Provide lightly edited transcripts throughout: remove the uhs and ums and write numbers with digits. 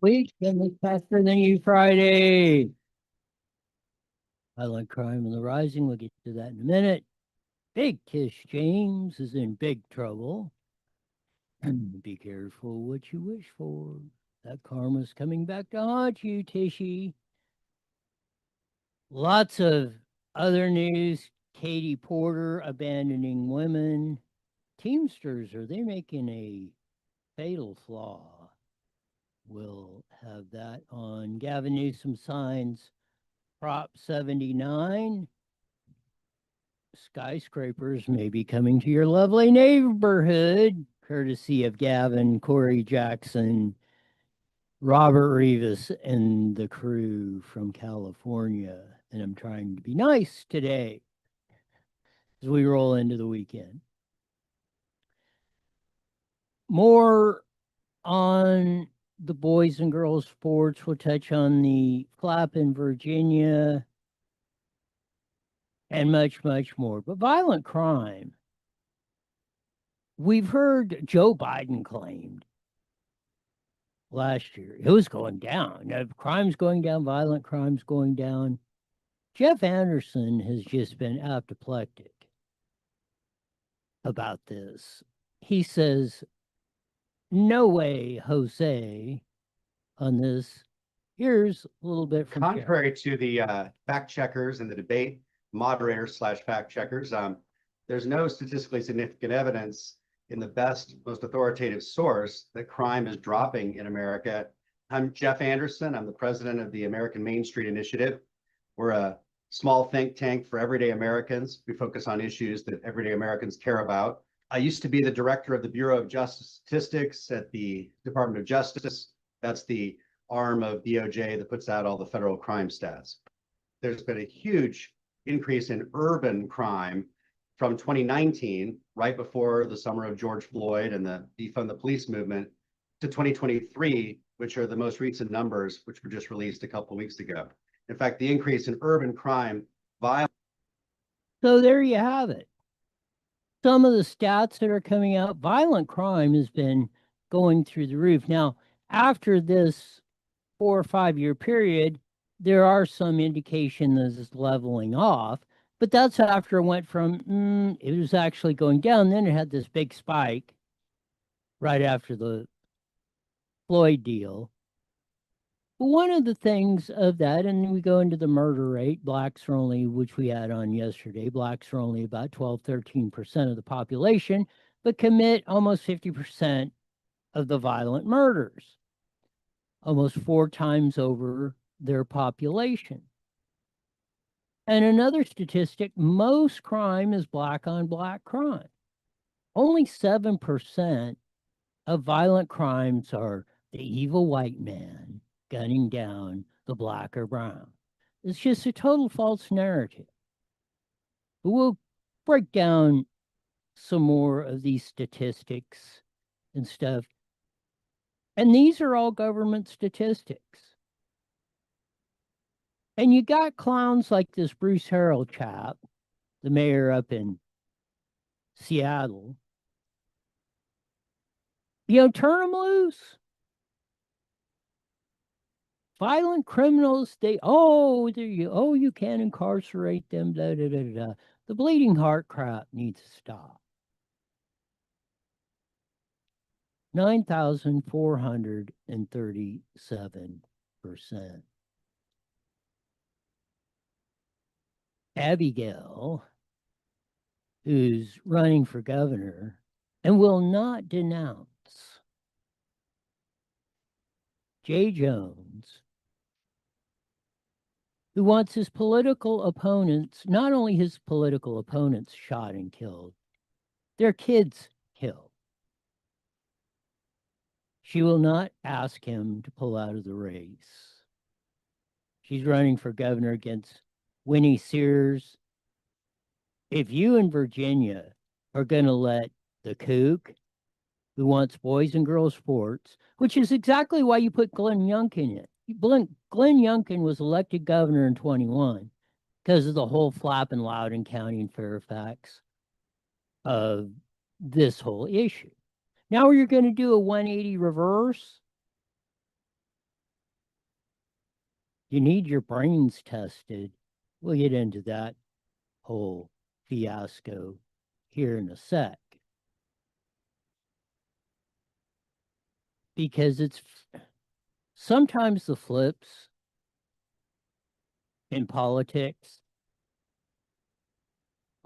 week and it's faster than you Friday. Violent crime on the rising. We'll get to that in a minute. Big Tish James is in big trouble. Be careful what you wish for. That karma's coming back to haunt you, Tishy. Lots of other news. Katie Porter abandoning women. Teamsters, are they making a fatal flaw? We'll have that on Gavin Newsom signs Prop 79. Skyscrapers may be coming to your lovely neighborhood, courtesy of Gavin, Corey Jackson, Robert Rivas, and the crew from California. And I'm trying to be nice today as we roll into the weekend. More on the boys and girls sports. We'll touch on the flap in Virginia and much, much more. But violent crime, we've heard Joe Biden claimed last year it was going down. Now, crime's going down, violent crime's going down. Jeff Anderson has just been apoplectic about this. He says, no way, Jose, on this. Here's a little bit from Contrary to the fact checkers and the debate moderators / fact checkers, there's no statistically significant evidence in the best, most authoritative source that crime is dropping in America. I'm Jeff Anderson. I'm the president of the American Main Street Initiative. We're a small think tank for everyday Americans. We focus on issues that everyday Americans care about. I used to be the director of the Bureau of Justice Statistics at the Department of Justice. That's the arm of DOJ that puts out all the federal crime stats. There's been a huge increase in urban crime from 2019, right before the summer of George Floyd and the defund the police movement, to 2023, which are the most recent numbers, which were just released a couple of weeks ago. In fact, the increase in urban crime, violence. So there you have it. Some of the stats that are coming out, violent crime has been going through the roof. Now, after this 4 or 5 year period, there are some indication that it's leveling off, but that's after it went from, it was actually going down. Then it had this big spike right after the Floyd deal. But one of the things of that, and we go into the murder rate, blacks are only, which we had on yesterday, blacks are only about 12, 13% of the population, but commit almost 50% of the violent murders, almost 4 times over their population. And another statistic, most crime is black on black crime. Only 7% of violent crimes are the evil white man gunning down the black or brown. It's just a total false narrative. But we'll break down some more of these statistics and stuff. And these are all government statistics. And you got clowns like this Bruce Harrell chap, the mayor up in Seattle. Turn them loose. Violent criminals, you can't incarcerate them, da, da, da, da. The bleeding heart crap needs to stop. 9,437%. Abigail, who's running for governor and will not denounce Jay Jones, who wants his political opponents, not only his political opponents shot and killed, their kids killed. She will not ask him to pull out of the race. She's running for governor against Winnie Sears. If you in Virginia are going to let the kook who wants boys and girls sports, which is exactly why you put Glenn Youngkin in it. Glenn Youngkin was elected governor in 21 because of the whole flap in Loudoun County and Fairfax of this whole issue. Now you're going to do a 180 reverse You need your brains tested. We'll get into that whole fiasco here in a sec. Because it's sometimes the flips in politics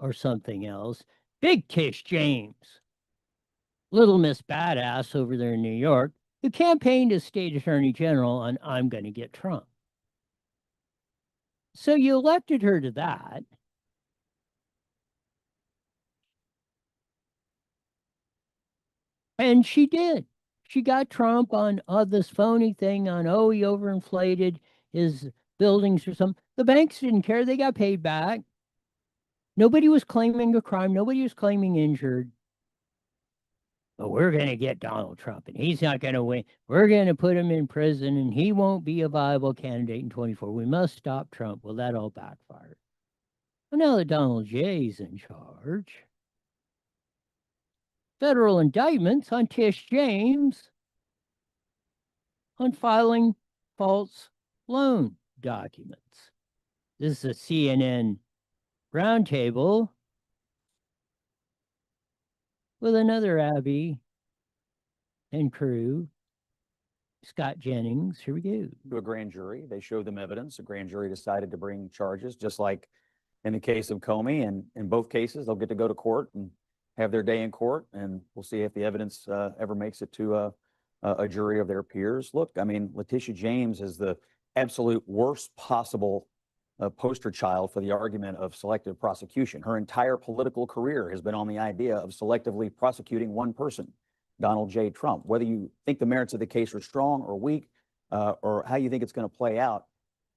or something else. Big Tish James, Little Miss Badass over there in New York, who campaigned as state attorney general on I'm going to get Trump. So you elected her to that. And she did. She got Trump on this phony thing on, oh, he overinflated his buildings or something. The banks didn't care. They got paid back. Nobody was claiming a crime. Nobody was claiming injured. But we're going to get Donald Trump and he's not going to win. We're going to put him in prison and he won't be a viable candidate in 24. We must stop Trump. Well, that all backfired. Well, now that Donald J's in charge, federal indictments on Tish James on filing false loan documents. This is a CNN roundtable with another Abby and crew, Scott Jennings. Here we go. To a grand jury. They showed them evidence. A grand jury decided to bring charges, just like in the case of Comey. And in both cases, they'll get to go to court and have their day in court. And we'll see if the evidence ever makes it to a jury of their peers. Look, I mean, Letitia James is the absolute worst possible poster child for the argument of selective prosecution. Her entire political career has been on the idea of selectively prosecuting one person, Donald J. Trump. Whether you think the merits of the case are strong or weak, or how you think it's going to play out,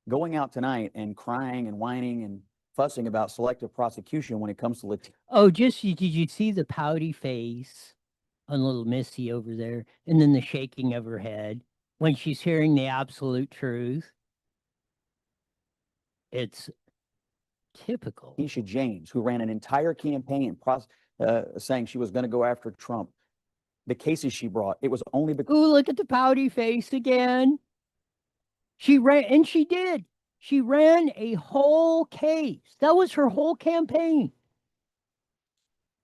going out tonight and crying and whining and fussing about selective prosecution when it comes to Letitia. Oh, did you see the pouty face on little Missy over there, and then the shaking of her head when she's hearing the absolute truth? It's typical. Letitia James, who ran an entire campaign saying she was going to go after Trump. The cases she brought, it was only because. Ooh, look at the pouty face again. She ran, and she did. She ran a whole case. That was her whole campaign.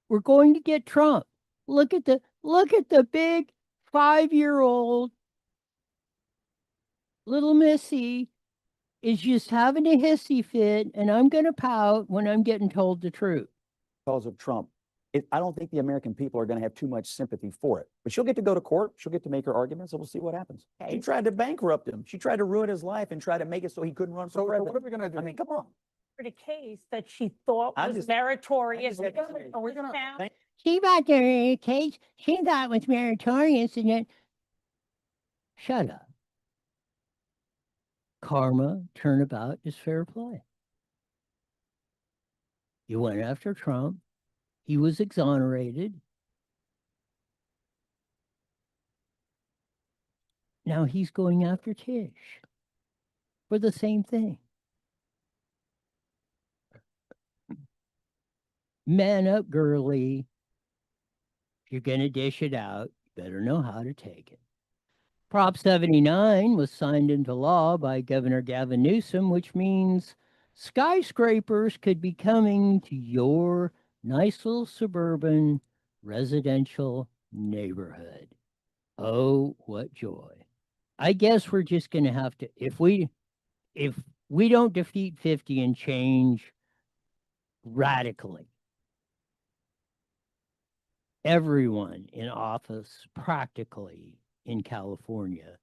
We're going to get Trump. Look at the big 5-year-old little Missy is just having a hissy fit, and I'm going to pout when I'm getting told the truth. Because of Trump. I don't think the American people are going to have too much sympathy for it. But she'll get to go to court. She'll get to make her arguments, and we'll see what happens. She tried to bankrupt him. She tried to ruin his life and try to make it so he couldn't run for president. What are we going to do? I mean, come on. A case that she thought was meritorious. Are we going to? She thought the case she thought was meritorious, and then shut up. Karma, turnabout is fair play. You went after Trump. He was exonerated. Now he's going after Tish for the same thing. Man up, girly. If you're going to dish it out, you better know how to take it. Prop 79 was signed into law by Governor Gavin Newsom, which means skyscrapers could be coming to your nice little suburban residential neighborhood. Oh, what joy. I guess we're just going to have to, if we don't defeat 50 and change radically everyone in office practically in California,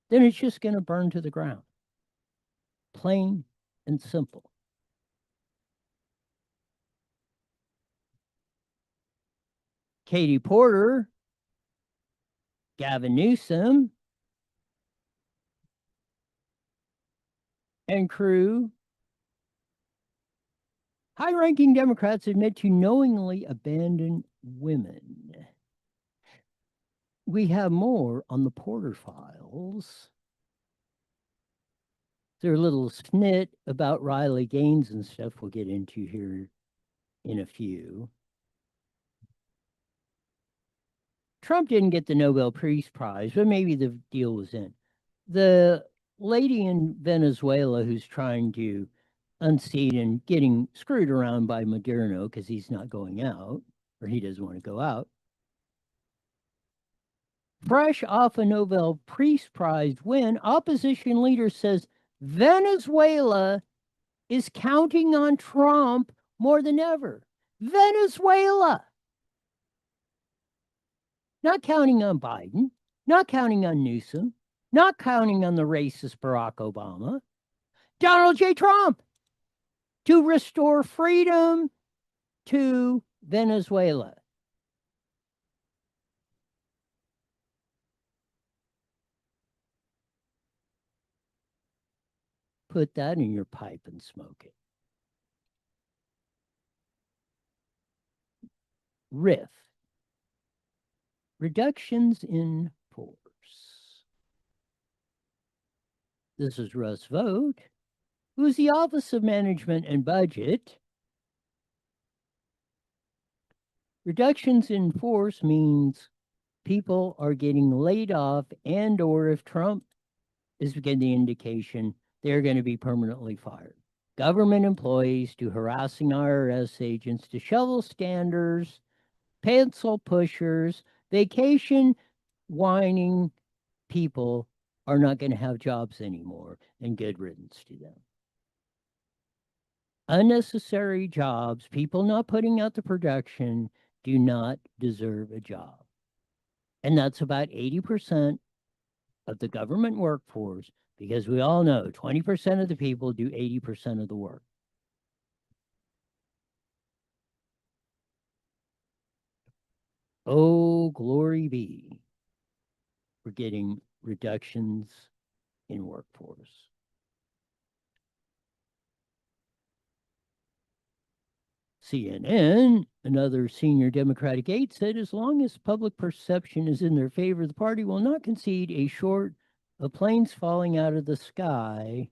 then it's just going to burn to the ground. Plain and simple. Katie Porter, Gavin Newsom, and crew. High-ranking Democrats admit to knowingly abandon women. We have more on the Porter files. Their little snit about Riley Gaines and stuff we'll get into here in a few. Trump didn't get the Nobel Peace Prize, but maybe the deal was in. The lady in Venezuela who's trying to unseat and getting screwed around by Moderno because he's not going out, or he doesn't want to go out. Fresh off a Nobel Peace Prize win, opposition leader says Venezuela is counting on Trump more than ever. Venezuela. Not counting on Biden, not counting on Newsom, not counting on the racist Barack Obama. Donald J. Trump to restore freedom to Venezuela. Put that in your pipe and smoke it. RIF. Reductions in force. This is Russ Vought, who's the Office of Management and Budget. Reductions in force means people are getting laid off, and or if Trump is getting the indication, they're going to be permanently fired. Government employees to harassing IRS agents to shovel standers, pencil pushers, vacation whining people are not going to have jobs anymore, and good riddance to them. Unnecessary jobs, people not putting out the production, do not deserve a job. And that's about 80% of the government workforce, because we all know 20% of the people do 80% of the work. Oh, glory be. We're getting reductions in workforce. CNN, another senior Democratic aide, said as long as public perception is in their favor, the party will not concede a short of planes falling out of the sky.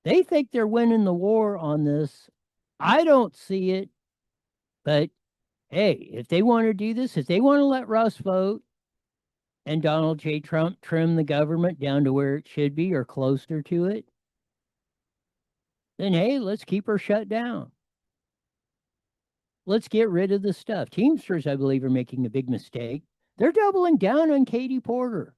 They think they're winning the war on this. I don't see it. But hey, if they want to do this, if they want to let Russ vote and Donald J. Trump trim the government down to where it should be or closer to it, then hey, let's keep her shut down. Let's get rid of the stuff. Teamsters, I believe, are making a big mistake. They're doubling down on Katie Porter.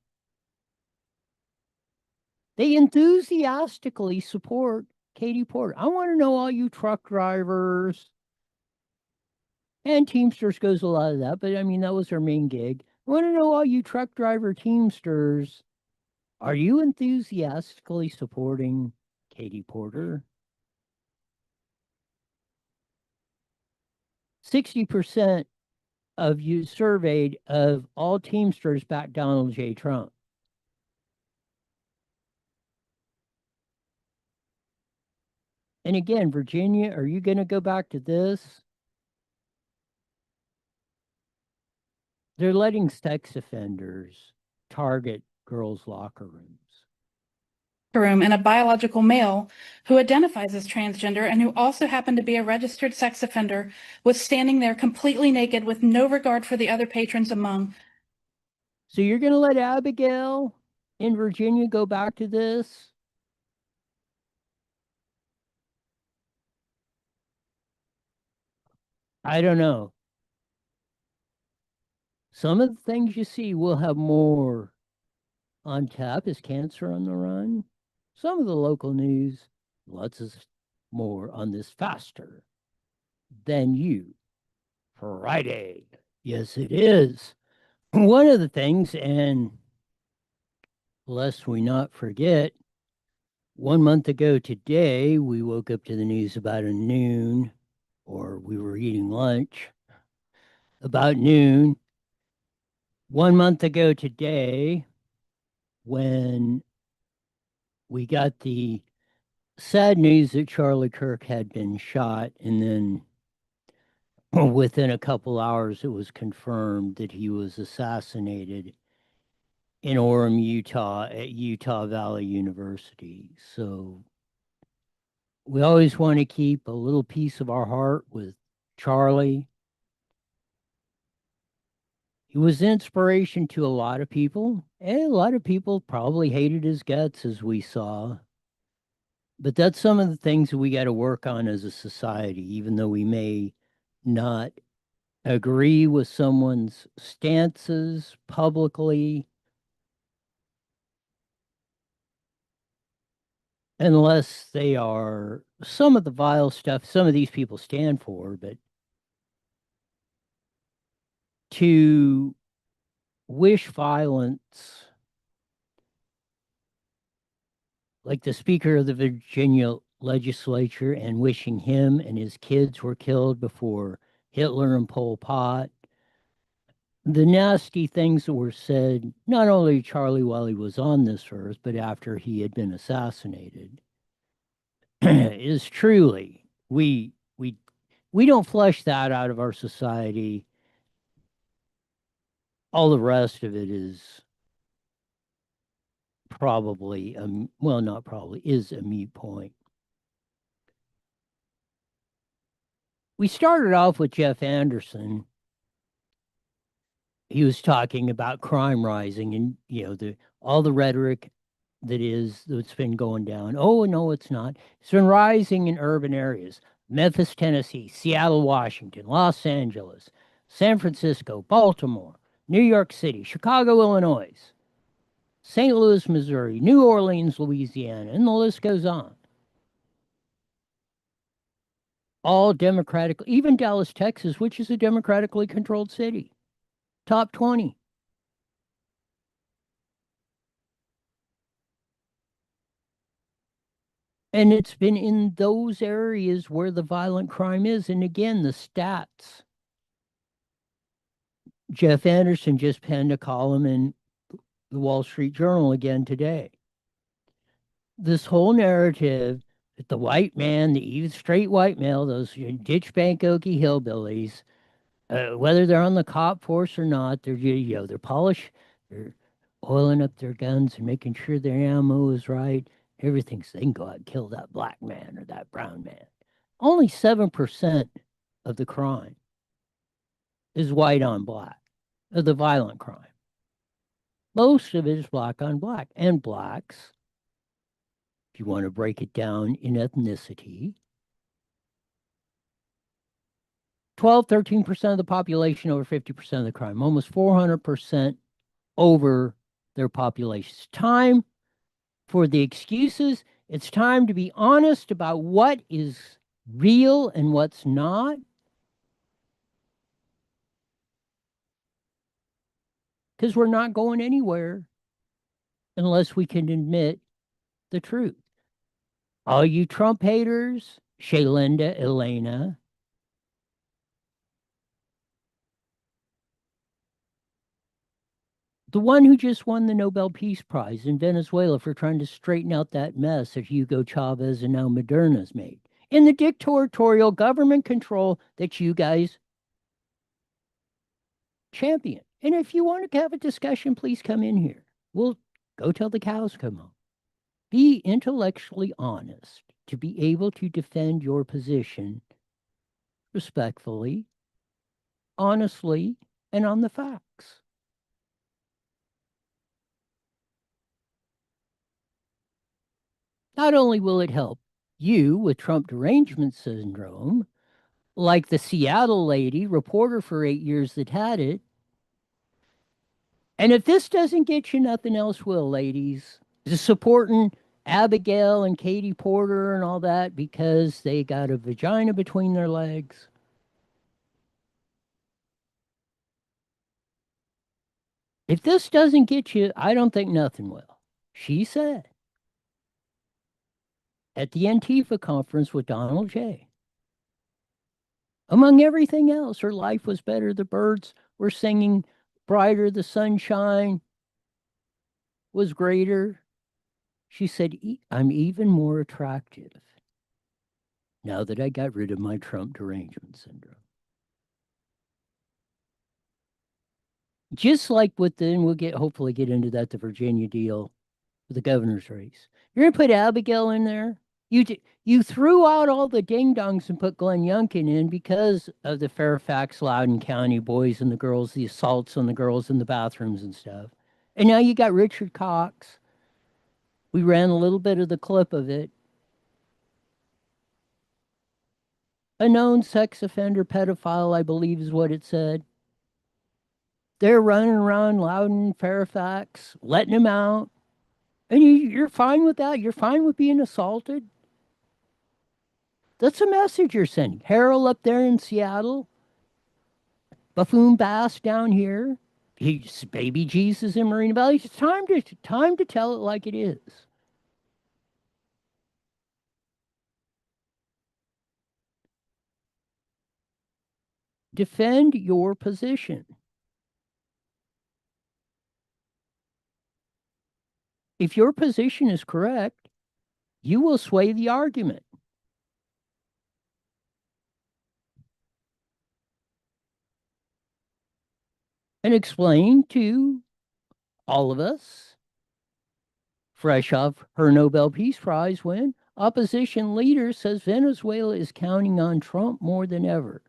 They enthusiastically support Katie Porter. I want to know all you truck drivers, and Teamsters goes a lot of that, but I mean, that was her main gig. I want to know all you truck driver Teamsters, are you enthusiastically supporting Katie Porter? 60% of you surveyed of all Teamsters back Donald J. Trump. And again, Virginia, are you going to go back to this? They're letting sex offenders target girls' locker rooms. Room and a biological male who identifies as transgender and who also happened to be a registered sex offender was standing there completely naked with no regard for the other patrons among. So you're going to let Abigail in Virginia go back to this? I don't know. Some of the things you see will have more on tap. Is cancer on the run? Some of the local news lets us more on this faster than you. Friday. Yes, it is. One of the things, and lest we not forget, 1 month ago today, we woke up to the news about a noon, or we were eating lunch about noon. 1 month ago today, when we got the sad news that Charlie Kirk had been shot, and then within a couple hours, it was confirmed that he was assassinated in Orem, Utah, at Utah Valley University. So we always want to keep a little piece of our heart with Charlie He was an inspiration to a lot of people, and a lot of people probably hated his guts, as we saw. But that's some of the things that we got to work on as a society, even though we may not agree with someone's stances publicly, unless they are some of the vile stuff some of these people stand for. But to wish violence, like the Speaker of the Virginia legislature, and wishing him and his kids were killed before Hitler and Pol Pot, the nasty things that were said, not only Charlie while he was on this earth, but after he had been assassinated, is truly, we don't flush that out of our society. All the rest of it is probably, well, not probably, is a moot point. We started off with Jeff Anderson. He was talking about crime rising, and all the rhetoric that's been going down. Oh no, it's not. It's been rising in urban areas: Memphis, Tennessee; Seattle, Washington; Los Angeles; San Francisco; Baltimore; New York City; Chicago, Illinois; St. Louis, Missouri; New Orleans, Louisiana, and the list goes on. All democratic, even Dallas, Texas, which is a democratically controlled city. Top 20. And it's been in those areas where the violent crime is. And again, the stats. Jeff Anderson just penned a column in the Wall Street Journal again today. This whole narrative that the white man, the even straight white male, those ditch bank okie hillbillies, whether they're on the cop force or not, they're polished, they're oiling up their guns and making sure their ammo is right. Everything, so they can go out and kill that black man or that brown man. Only 7% of the crime is white on black, of the violent crime. Most of it is black on black. And blacks, if you want to break it down in ethnicity, 12, 13% of the population, over 50% of the crime, almost 400% over their population. It's time for the excuses. It's time to be honest about what is real and what's not. Because we're not going anywhere unless we can admit the truth. All you Trump haters, Shaylinda, Elena, the one who just won the Nobel Peace Prize in Venezuela for trying to straighten out that mess that Hugo Chavez and now Moderna's made, in the dictatorial government control that you guys champion. And if you want to have a discussion, please come in here. We'll go till the cows come home. Be intellectually honest to be able to defend your position respectfully, honestly, and on the facts. Not only will it help you with Trump derangement syndrome, like the Seattle lady, reporter for 8 years that had it. And if this doesn't get you, nothing else will, ladies. Just supporting Abigail and Katie Porter and all that because they got a vagina between their legs. If this doesn't get you, I don't think nothing will. She said at the Antifa conference with Donald J. Among everything else, her life was better. The birds were singing brighter. The sunshine was greater. She said, I'm even more attractive now that I got rid of my Trump derangement syndrome. Just like with then we'll hopefully get into that, the Virginia deal with the governor's race. You're going to put Abigail in there You threw out all the ding dongs and put Glenn Youngkin in because of the Fairfax Loudoun County boys and the girls, the assaults on the girls in the bathrooms and stuff. And now you got Richard Cox. We ran a little bit of the clip of it. A known sex offender, pedophile, I believe is what it said. They're running around Loudoun, Fairfax, letting him out. And you're fine with that? You're fine with being assaulted? That's a message you're sending. Harold up there in Seattle, Buffoon Bass down here, he's baby Jesus in Marina Valley. It's time to tell it like it is. Defend your position. If your position is correct, you will sway the argument. And explain to all of us, fresh off her Nobel Peace Prize win, opposition leader says Venezuela is counting on Trump more than ever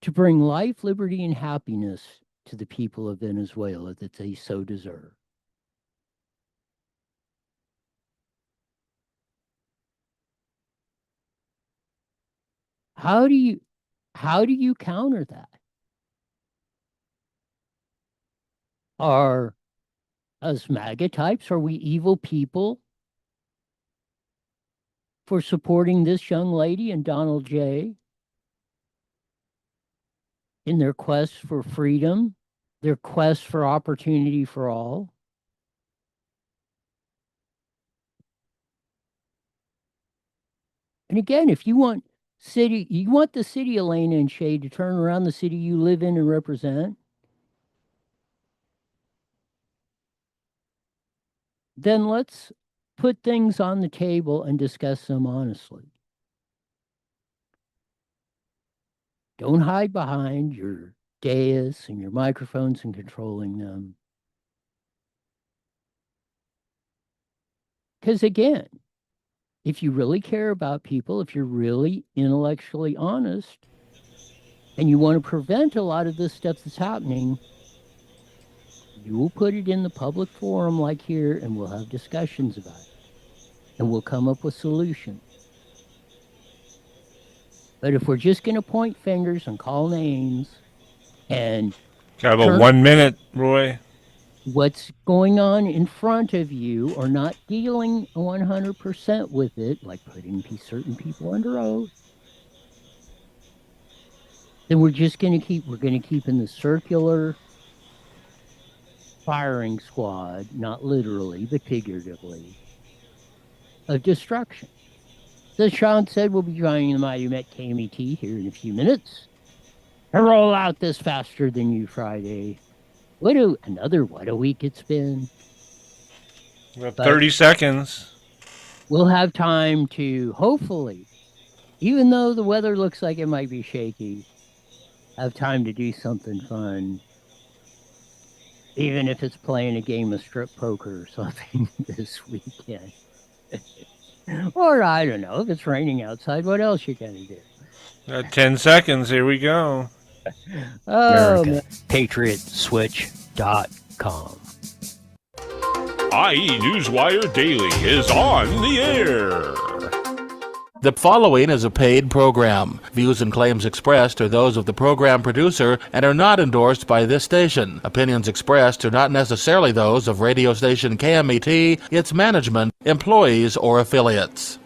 to bring life, liberty, and happiness to the people of Venezuela that they so deserve. How do you counter that? Are us MAGA types, are we evil people for supporting this young lady and Donald J. in their quest for freedom, their quest for opportunity for all? And again, if you want the city, Elena and Shay, to turn around the city you live in and represent, then let's put things on the table and discuss them honestly. Don't hide behind your dais and your microphones and controlling them. Because again, if you really care about people, if you're really intellectually honest, and you want to prevent a lot of this stuff that's happening, you will put it in the public forum like here, and we'll have discussions about it. And we'll come up with solutions. But if we're just going to point fingers and call names and got a 1 minute, Roy. What's going on in front of you or not dealing 100% with it, like putting certain people under oath, then we're going to keep in the circular firing squad, not literally, but figuratively, of destruction. As Sean said, we'll be joining the Mighty Met KMET here in a few minutes to roll out this faster than you Friday. What a week it's been. We have 30 seconds. We'll have time to, hopefully, even though the weather looks like it might be shaky, have time to do something fun. Even if it's playing a game of strip poker or something this weekend. Or I don't know, if it's raining outside, what else you gonna do? 10 seconds. Here we go. Oh, PatriotSwitch.com. IE Newswire Daily is on the air. The following is a paid program. Views and claims expressed are those of the program producer and are not endorsed by this station. Opinions expressed are not necessarily those of radio station KMET, its management, employees, or affiliates.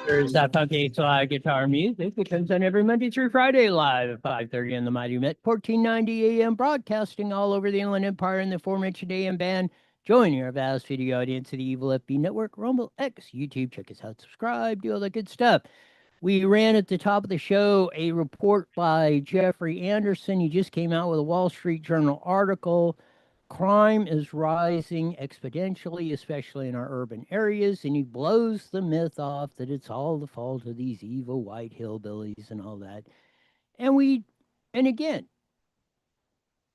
There's that funky slide guitar music that comes on every Monday through Friday live at 5:30 on the Mighty Met, 1490 AM, broadcasting all over the Inland Empire in the aforementioned AM band. Join our vast video audience of the Evil FB Network, Rumble, X, YouTube. Check us out, subscribe, do all that good stuff. We ran at the top of the show a report by Jeffrey Anderson. He just came out with a Wall Street Journal article. Crime is rising exponentially, especially in our urban areas, and he blows the myth off that it's all the fault of these evil white hillbillies and all that. And we And again,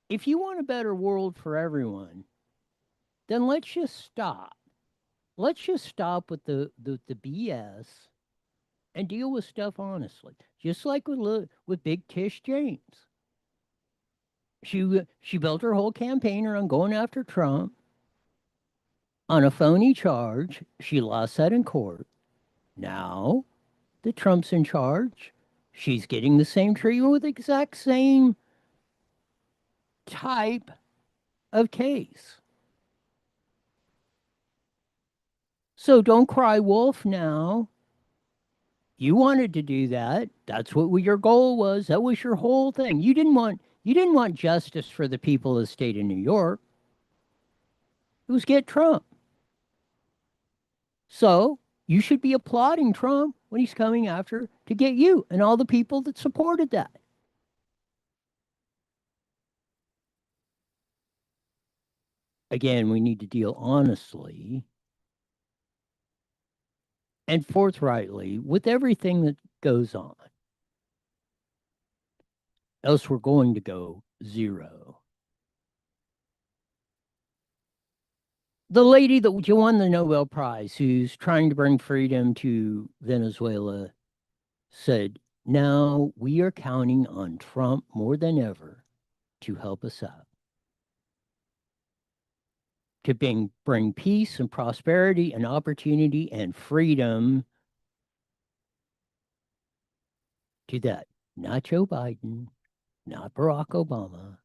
if you want a better world for everyone, then let's just stop. Let's just stop with the BS and deal with stuff honestly. Just like with Big Tish James. She built her whole campaign around going after Trump on a phony charge. She lost that in court. Now that Trump's in charge, she's getting the same treatment with the exact same type of case. So don't cry wolf now. You wanted to do that. That's what your goal was. That was your whole thing. You didn't want justice for the people of the state of New York. It was get Trump. So you should be applauding Trump when he's coming after to get you and all the people that supported that. Again, we need to deal honestly and forthrightly with everything that goes on. Else we're going to go zero. The lady that won the Nobel Prize, who's trying to bring freedom to Venezuela, said, now we are counting on Trump more than ever to help us out, to bring peace and prosperity and opportunity and freedom to that. Not Joe Biden, not Barack Obama,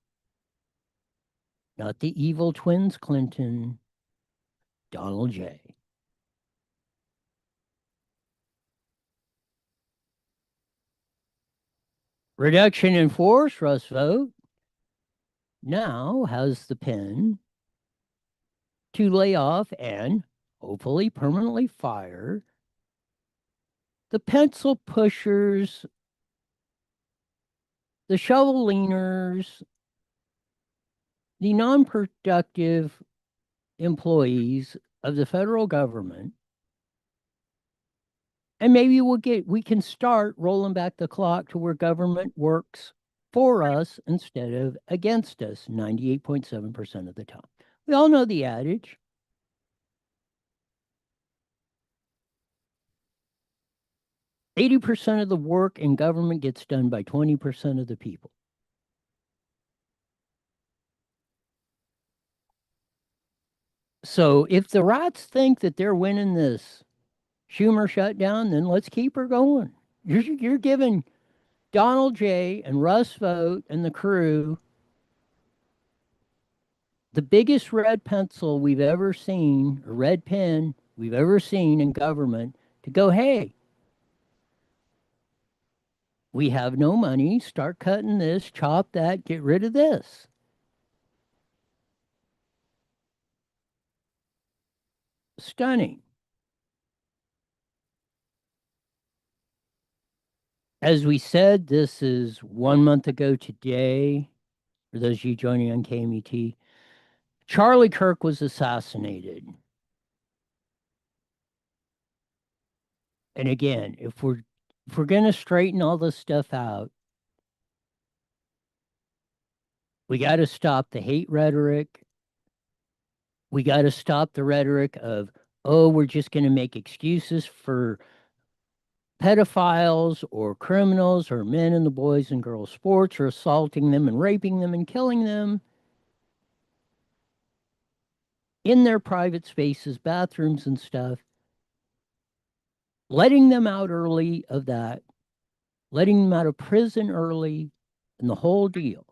not the evil twins Clinton, Donald J. Reduction in force, Russ vote, now has the pen to lay off and hopefully permanently fire the pencil pushers, the shovel leaners, the non-productive employees of the federal government. And maybe we can start rolling back the clock to where government works for us instead of against us 98.7% of the time. We all know the adage. "80% of the work in government gets done by 20% of the people." So if the rats think that they're winning this Schumer shutdown, then let's keep her going. You're giving Donald J. and Russ Vogt and the crew the biggest red pencil we've ever seen, or red pen we've ever seen in government to go, hey, we have no money, start cutting this, chop that, get rid of this. Stunning. As we said, this is 1 month ago today, for those of you joining on KMET. Charlie Kirk was assassinated. And again, if we're going to straighten all this stuff out, we got to stop the hate rhetoric. We got to stop the rhetoric of, oh, we're just going to make excuses for pedophiles or criminals or men in the boys and girls sports, or assaulting them and raping them and killing them in their private spaces, bathrooms and stuff. Letting them out early of that, letting them out of prison early, and the whole deal.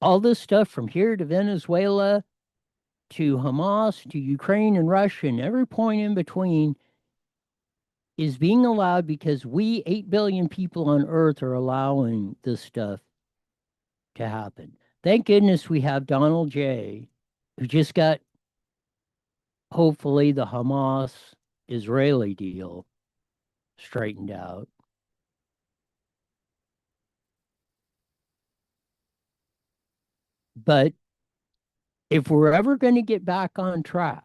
All this stuff from here to Venezuela, to Hamas, to Ukraine and Russia, and every point in between is being allowed because we, 8 billion people on Earth, are allowing this stuff to happen. Thank goodness we have Donald J., who just got, hopefully, the Hamas-Israeli deal straightened out. But if we're ever going to get back on track,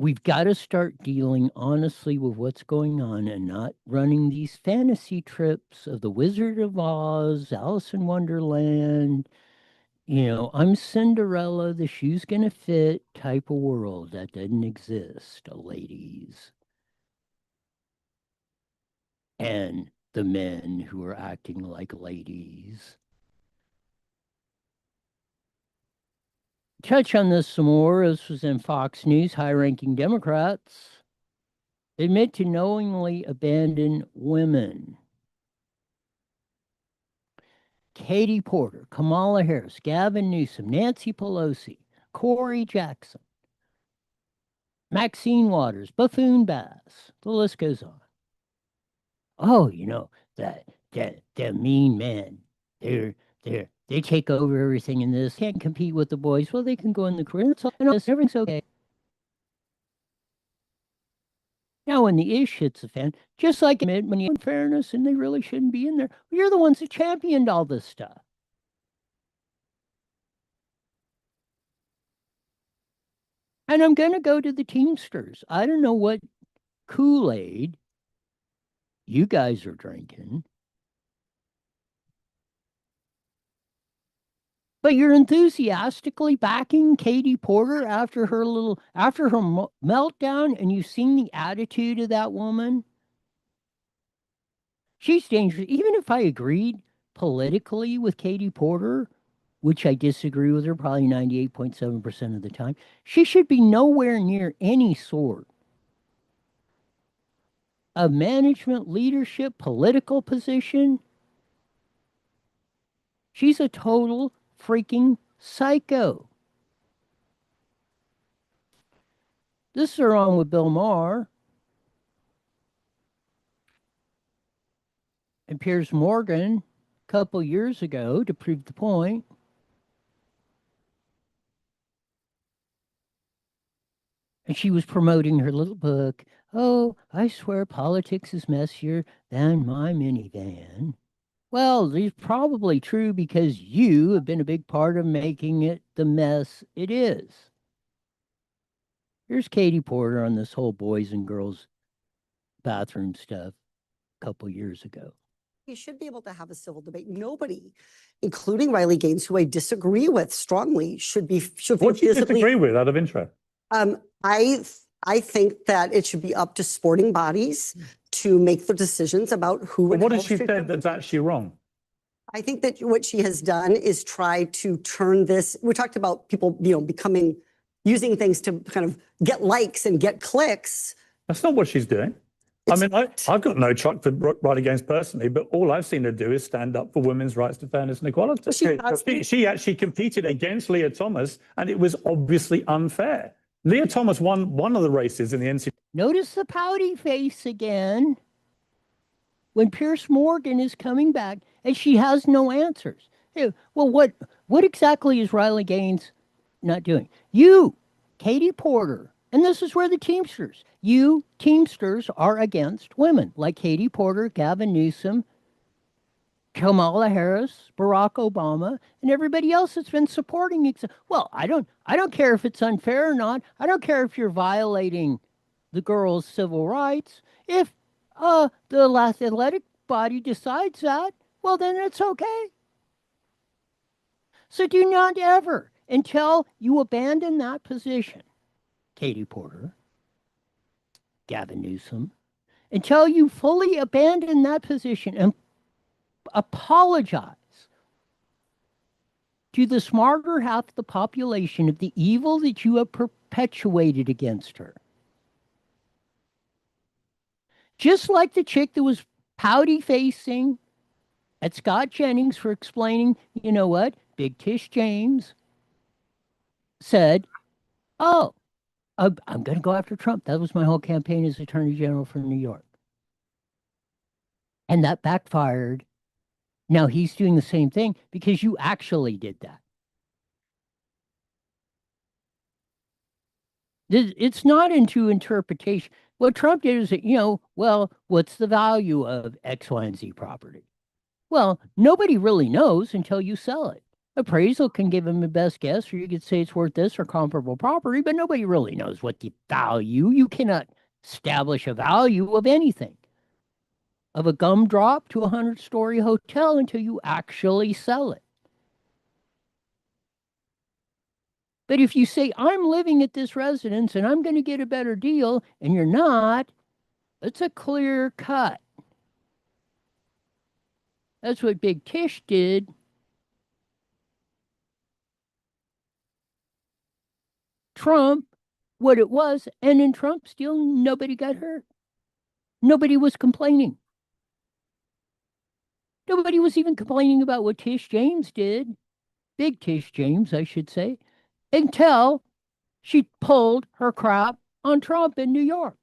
we've got to start dealing honestly with what's going on and not running these fantasy trips of the Wizard of Oz, Alice in Wonderland. I'm Cinderella, the shoe's gonna fit type of world that doesn't exist, ladies. And the men who are acting like ladies. Touch on this some more. This was in Fox News. High-ranking Democrats admit to knowingly abandon women. Katie Porter, Kamala Harris, Gavin Newsom, Nancy Pelosi, Corey Jackson, Maxine Waters, Buffoon Bass. The list goes on. Oh, that mean men. They take over everything in this. Can't compete with the boys. Well, they can go in the career. Everything's okay. Now, when the ish hits the fan, just like admit when you in fairness and they really shouldn't be in there, you're the ones that championed all this stuff. And I'm going to go to the Teamsters. I don't know what Kool-Aid you guys are drinking, but you're enthusiastically backing Katie Porter after her meltdown, and you've seen the attitude of that woman. She's dangerous. Even if I agreed politically with Katie Porter, which I disagree with her probably 98.7% of the time, she should be nowhere near any sort of management, leadership, political position. She's a total freaking psycho. This is wrong with Bill Maher and Piers Morgan a couple years ago to prove the point. And she was promoting her little book. Oh, I swear politics is messier than my minivan. Well, it's probably true because you have been a big part of making it the mess it is. Here's Katie Porter on this whole boys and girls bathroom stuff a couple years ago. You should be able to have a civil debate. Nobody, including Riley Gaines, who I disagree with strongly, should What do you disagree with out of interest? I think that it should be up to sporting bodies to make the decisions about who. But what has she said that's actually wrong? I think that what she has done is try to turn this. We talked about people, using things to kind of get likes and get clicks. That's not what she's doing. I've got no truck for Riley Gaines personally, but all I've seen her do is stand up for women's rights to fairness and equality. She actually competed against Leah Thomas, and it was obviously unfair. Leah Thomas won one of the races in the NCAA. Notice the pouty face again when Piers Morgan is coming back and she has no answers. Hey, well, what exactly is Riley Gaines not doing? You, Katie Porter, and this is where the Teamsters, you Teamsters are against women like Katie Porter, Gavin Newsom, Kamala Harris, Barack Obama, and everybody else that's been supporting it. Well, I don't care if it's unfair or not. I don't care if you're violating the girls' civil rights. If the last athletic body decides that, well, then it's okay. So do not ever, until you abandon that position, Katie Porter, Gavin Newsom, until you fully abandon that position and apologize to the smarter half of the population of the evil that you have perpetuated against her. Just like the chick that was pouty facing at Scott Jennings for explaining, you know what, Big Tish James said, oh, I'm going to go after Trump. That was my whole campaign as Attorney General for New York. And that backfired. Now he's doing the same thing because you actually did that. It's not into interpretation. What Trump did is, well, what's the value of X, Y, and Z property? Well, nobody really knows until you sell it. Appraisal can give them a best guess, or you could say it's worth this or comparable property, but nobody really knows what the value. You cannot establish a value of anything, of a gumdrop to a 100-story hotel, until you actually sell it. But if you say, I'm living at this residence and I'm going to get a better deal, and you're not, it's a clear cut. That's what Big Tish did. Trump, what it was, and in Trump's deal, nobody got hurt. Nobody was complaining. Nobody was even complaining about what Tish James did. Big Tish James, I should say, until she pulled her crap on Trump in New York.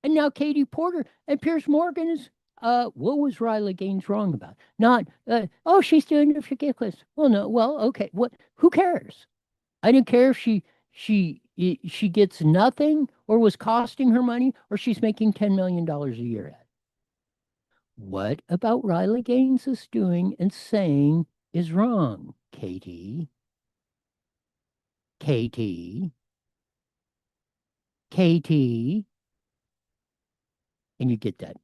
And now Katie Porter and Piers Morgan is, what was Riley Gaines wrong about? Not, oh, she's doing it ridiculous. Well, no, well, okay, who cares? I didn't care if she gets nothing or was costing her money, or she's making $10 million a year at. What about Riley Gaines is doing and saying is wrong, Katie? Katie? Katie? And you get that.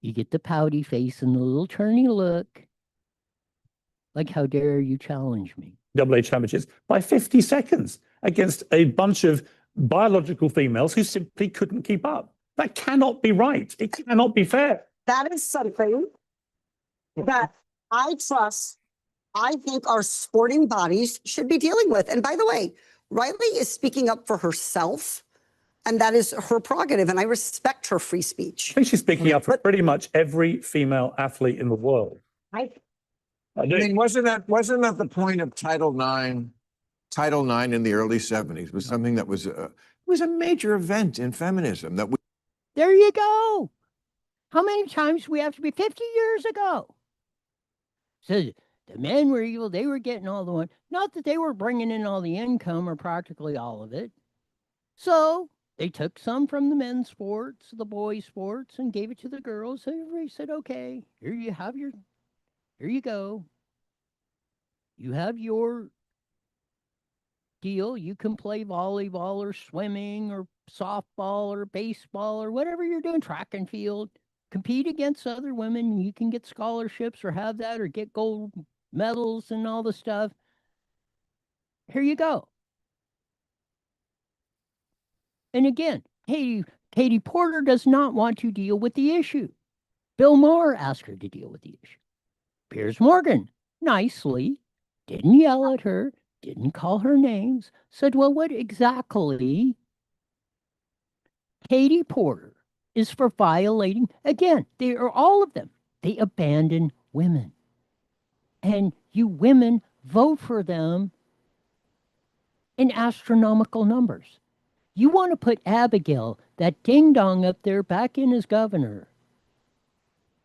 You get the pouty face and the little turny look. Like, how dare you challenge me? AA challenges by 50 seconds against a bunch of biological females who simply couldn't keep up. That cannot be right. It cannot be fair. That is something that I think our sporting bodies should be dealing with. And by the way, Riley is speaking up for herself, and that is her prerogative, and I respect her free speech. I think she's speaking up for pretty much every female athlete in the world. I mean, wasn't that the point of Title IX? Title IX in the early 70s was something that was a major event in feminism. There you go. How many times do we have to be 50 years ago? So the men were evil. They were getting all the one. Not that they were bringing in all the income or practically all of it. So they took some from the men's sports, the boys' sports, and gave it to the girls. And everybody said, okay, here you go. You have your deal. You can play volleyball or swimming or softball or baseball or whatever you're doing, track and field. Compete against other women. You can get scholarships or have that or get gold medals and all the stuff. Here you go. And again, Katie Porter does not want to deal with the issue. Bill Maher asked her to deal with the issue. Piers Morgan, nicely, didn't yell at her, didn't call her names, said, well, what exactly? Katie Porter is for violating, again, they are all of them. They abandon women. And you women vote for them in astronomical numbers. You want to put Abigail, that ding-dong up there, back in as governor,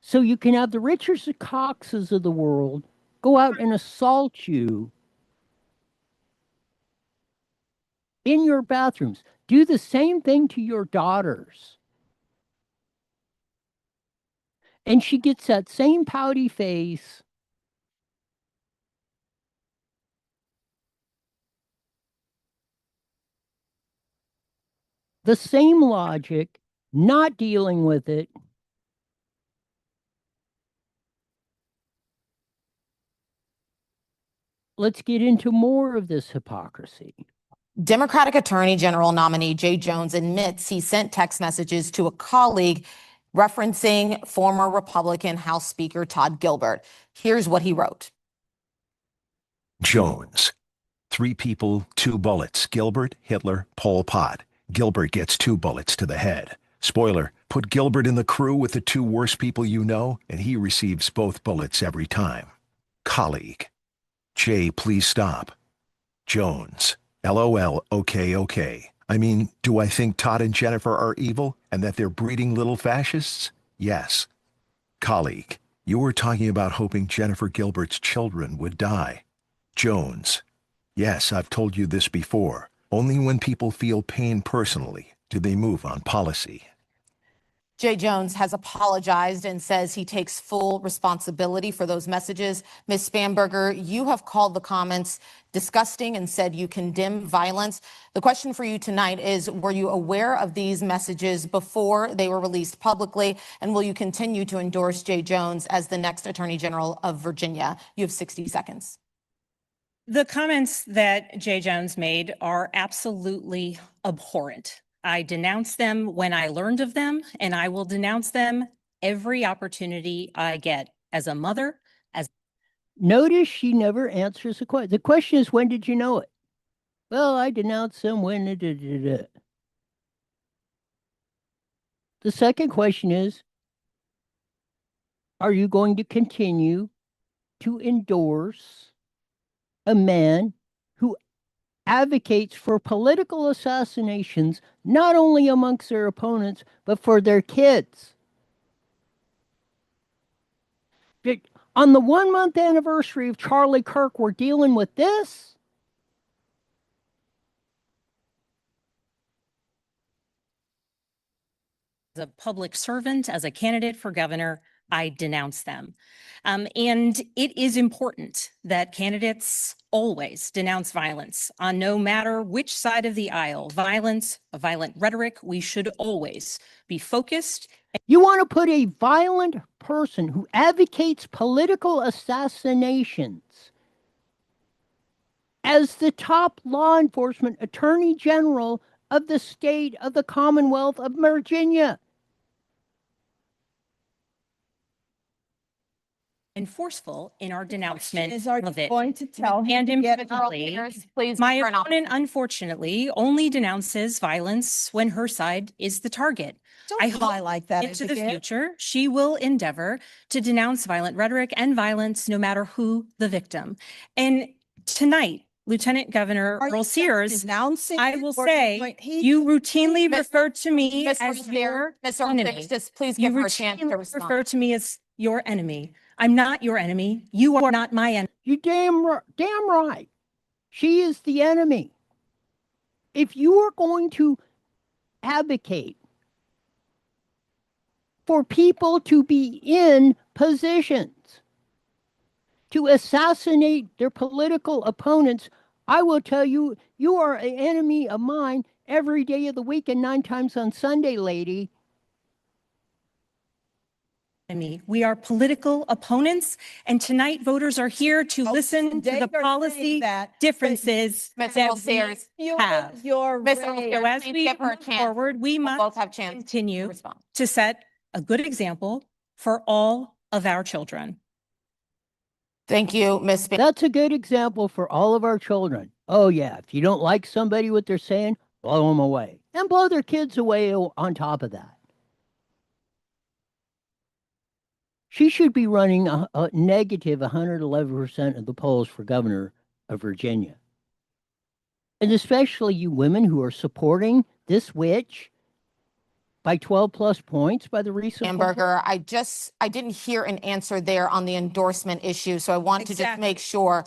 so you can have the Richards and Coxes of the world go out and assault you in your bathrooms. Do the same thing to your daughters. And she gets that same pouty face. The same logic, not dealing with it. Let's get into more of this hypocrisy. Democratic Attorney General nominee Jay Jones admits he sent text messages to a colleague referencing former Republican House Speaker Todd Gilbert. Here's what he wrote. Jones. 3 people, 2 bullets. Gilbert, Hitler, Pol Pot. Gilbert gets 2 bullets to the head. Spoiler, put Gilbert in the crew with the 2 worst people you know, and he receives both bullets every time. Colleague. Jay, please stop. Jones. LOL, okay. I mean, do I think Todd and Jennifer are evil and that they're breeding little fascists? Yes. Colleague. You were talking about hoping Jennifer Gilbert's children would die. Jones. Yes, I've told you this before. Only when people feel pain personally do they move on policy. Jay Jones has apologized and says he takes full responsibility for those messages. Ms. Spanberger, you have called the comments disgusting and said you condemn violence. The question for you tonight is, were you aware of these messages before they were released publicly? And will you continue to endorse Jay Jones as the next Attorney General of Virginia? You have 60 seconds. The comments that Jay Jones made are absolutely abhorrent. I denounced them when I learned of them, and I will denounce them every opportunity I get as a mother, as. Notice she never answers the question. The question is, when did you know it? Well, I denounced them when. The second question is, are you going to continue to endorse a man who advocates for political assassinations, not only amongst their opponents, but for their kids? On the 1 month anniversary of Charlie Kirk, we're dealing with this? As a public servant, as a candidate for governor, I denounce them. And it is important that candidates always denounce violence on no matter which side of the aisle. Violence, violent rhetoric, we should always be focused. You want to put a violent person who advocates political assassinations as the top law enforcement attorney general of the state of the Commonwealth of Virginia. And forceful in our denouncement Is are of it. going to tell him And to get importantly, Please, my turn off. opponent unfortunately only denounces violence when her side is the target. Don't I lie hope like that, into the Abigail. future, she will endeavor to denounce violent rhetoric and violence no matter who the victim. And tonight, Lieutenant Governor Are you Earl just Sears, denouncing I it, will or say, he- you routinely Miss- refer to me Ms. as your Ms. enemy. Just please You give her a chance to routinely respond. refer to me as your enemy. I'm not your enemy. You are not my enemy. You damn right. She is the enemy. If you are going to advocate for people to be in positions to assassinate their political opponents, I will tell you, you are an enemy of mine every day of the week and 9 times on Sunday, lady. We are political opponents, and tonight voters are here to listen to they the are saying policy that, but differences Ms. that Sears, we have. Your Ms. rage. So as please we give her a move chance. forward, we We'll must both have chance to continue respond. to set a good example for all of our children. Thank you, Ms. That's a good example for all of our children. Oh, yeah, if you don't like somebody, what they're saying, blow them away. And blow their kids away on top of that. She should be running a negative 111% of the polls for governor of Virginia. And especially you women who are supporting this witch by 12 plus points by the recent poll. Hamburger, I didn't hear an answer there on the endorsement issue, so I want to just Exactly. make sure.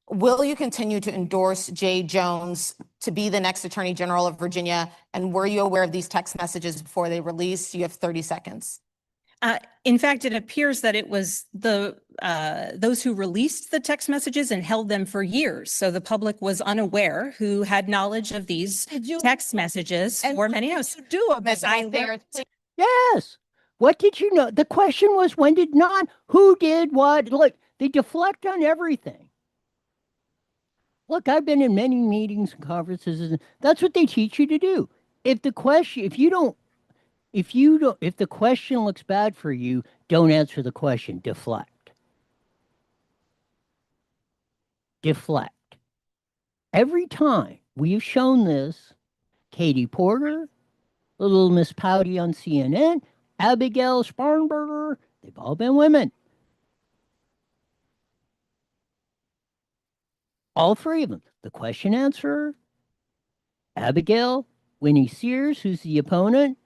Will you continue to endorse Jay Jones to be the next Attorney General of Virginia? And were you aware of these text messages before they released? You have 30 seconds. In fact, it appears that it was those who released the text messages and held them for years. So the public was unaware who had knowledge of these text messages for many years. You do Ms. Sears, please. Yes. What did you know? The question was, when did not, who did what? Look, they deflect on everything. Look, I've been in many meetings and conferences, and that's what they teach you to do. If the question looks bad for you, don't answer the question. Deflect. Deflect. Every time we've shown this, Katie Porter, little Miss Pouty on CNN, Abigail Sparnberger, they've all been women. All 3 of them. The question answerer, Abigail, Winnie Sears, who's the opponent.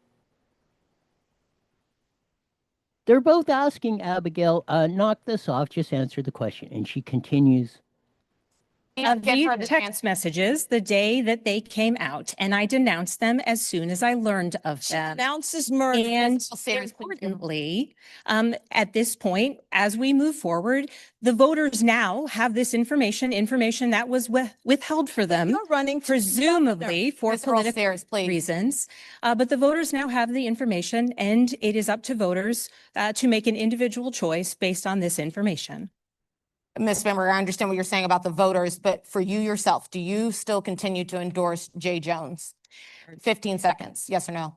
They're both asking Abigail, knock this off, just answer the question. And she continues of the text messages the day that they came out, and I denounced them as soon as I learned of them. Announces murder. And importantly, at this point, as we move forward, the voters now have this information that was withheld for them, You're running for presumably for Ms. Earl political Sayers, please. reasons. But the voters now have the information, and it is up to voters to make an individual choice based on this information. Ms. Bamberger, I understand what you're saying about the voters, but for you yourself, do you still continue to endorse Jay Jones? 15 seconds, yes or no?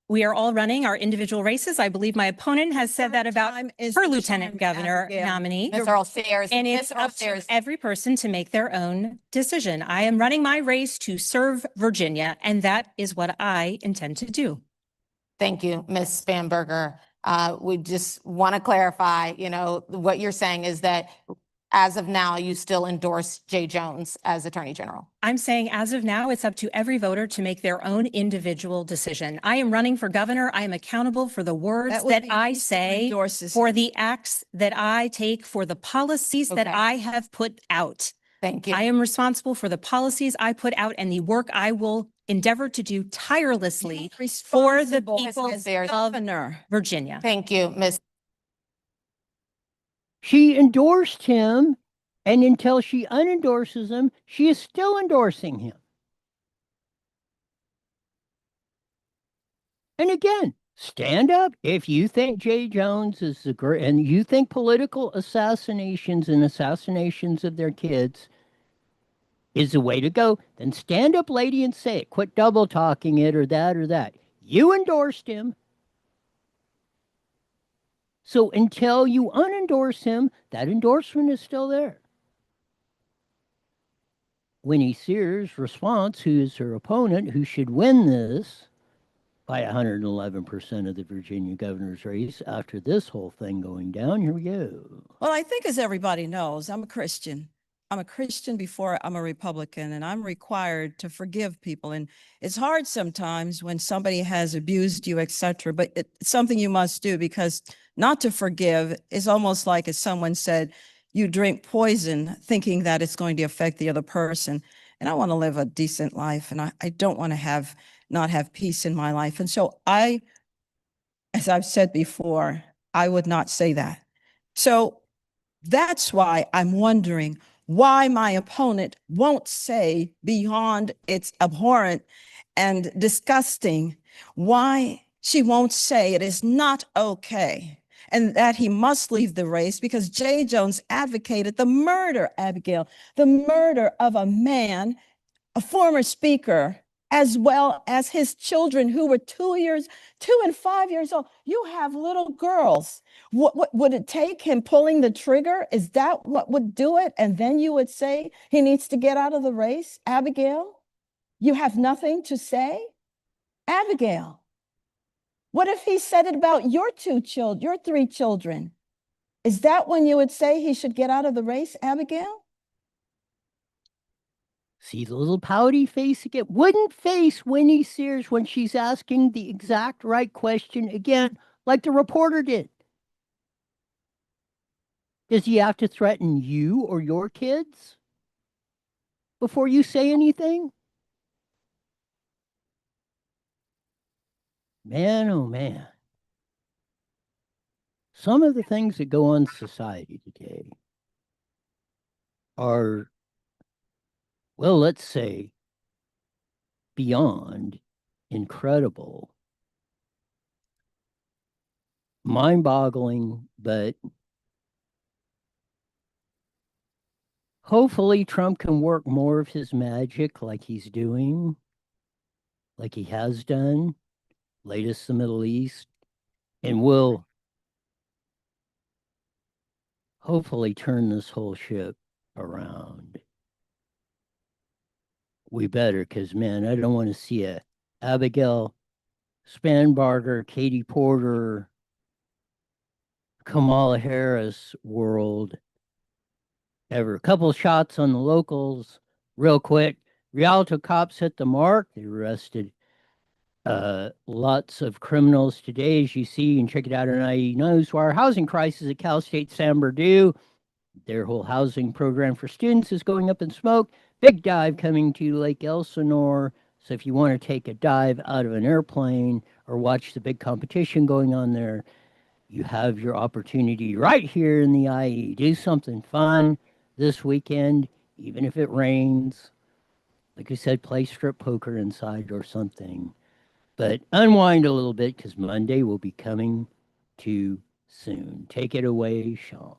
We are all running our individual races. I believe my opponent has said that about her lieutenant governor nominee. Ms. Earl Sayers, And Ms. it's Earl up to Sayers. every person to make their own decision. I am running my race to serve Virginia, and that is what I intend to do. Thank you, Ms. Bamberger. We just want to clarify, what you're saying is that as of now, you still endorse Jay Jones as Attorney General. I'm saying as of now, it's up to every voter to make their own individual decision. I am running for governor. I am accountable for the words that I say, for the acts that I take, for the policies that I have put out. Thank you. I am responsible for the policies I put out and the work I will endeavor to do tirelessly for the people of Virginia. Thank you, Ms. She endorsed him, and until she unendorses him, she is still endorsing him. And again, stand up if you think Jay Jones is the great, and you think political assassinations and assassinations of their kids is the way to go, then stand up, lady, and say it. Quit double talking it or that or that. You endorsed him. So until you unendorse him, that endorsement is still there. Winnie Sears' response, who is her opponent, who should win this by 111% of the Virginia governor's race after this whole thing going down. Here we go. Well, I think as everybody knows, I'm a Christian. I'm a Christian before I'm a Republican, and I'm required to forgive people. And it's hard sometimes when somebody has abused you, etc., but it's something you must do, because not to forgive is almost like, as someone said, you drink poison thinking that it's going to affect the other person. And I want to live a decent life, and I don't want to not have peace in my life. And so as I've said before, I would not say that. So that's why I'm wondering why my opponent won't say, beyond it's abhorrent and disgusting, why she won't say it is not okay and that he must leave the race, because Jay Jones advocated the murder, Abigail, the murder of a man, a former speaker, as well as his children who were 2 and 5 years old. You have little girls. What would it take him pulling the trigger? Is that what would do it? And then you would say he needs to get out of the race? Abigail, you have nothing to say? Abigail, what if he said it about your 3 children? Is that when you would say he should get out of the race, Abigail? See the little pouty face again? Wouldn't face Winnie Sears when she's asking the exact right question again, like the reporter did. Does he have to threaten you or your kids before you say anything? Man, oh man. Some of the things that go on in society today are, well, let's say, beyond incredible, mind-boggling, but hopefully Trump can work more of his magic like he's doing, like he has done, latest the Middle East, and will hopefully turn this whole ship around. We better, because, man, I don't want to see a Abigail Spanberger, Katie Porter, Kamala Harris world ever. A couple shots on the locals real quick. Rialto cops hit the mark. They arrested lots of criminals today, as you see. You can check it out on IE Newswire. Housing crisis at Cal State San Bernardino. Their whole housing program for students is going up in smoke. Big dive coming to Lake Elsinore. So if you want to take a dive out of an airplane or watch the big competition going on there, you have your opportunity right here in the IE. Do something fun this weekend, even if it rains. Like I said, play strip poker inside or something. But unwind a little bit because Monday will be coming too soon. Take it away, Sean.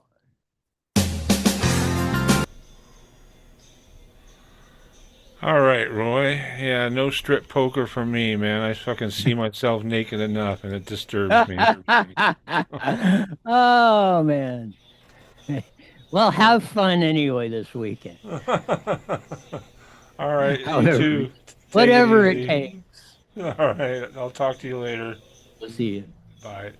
All right, Roy. Yeah, no strip poker for me, man. I fucking see myself naked enough and it disturbs me. Oh, man. Well, have fun anyway this weekend. All right, you However, too. Take whatever it easy. takes. All right, I'll talk to you later. We'll see you. Bye.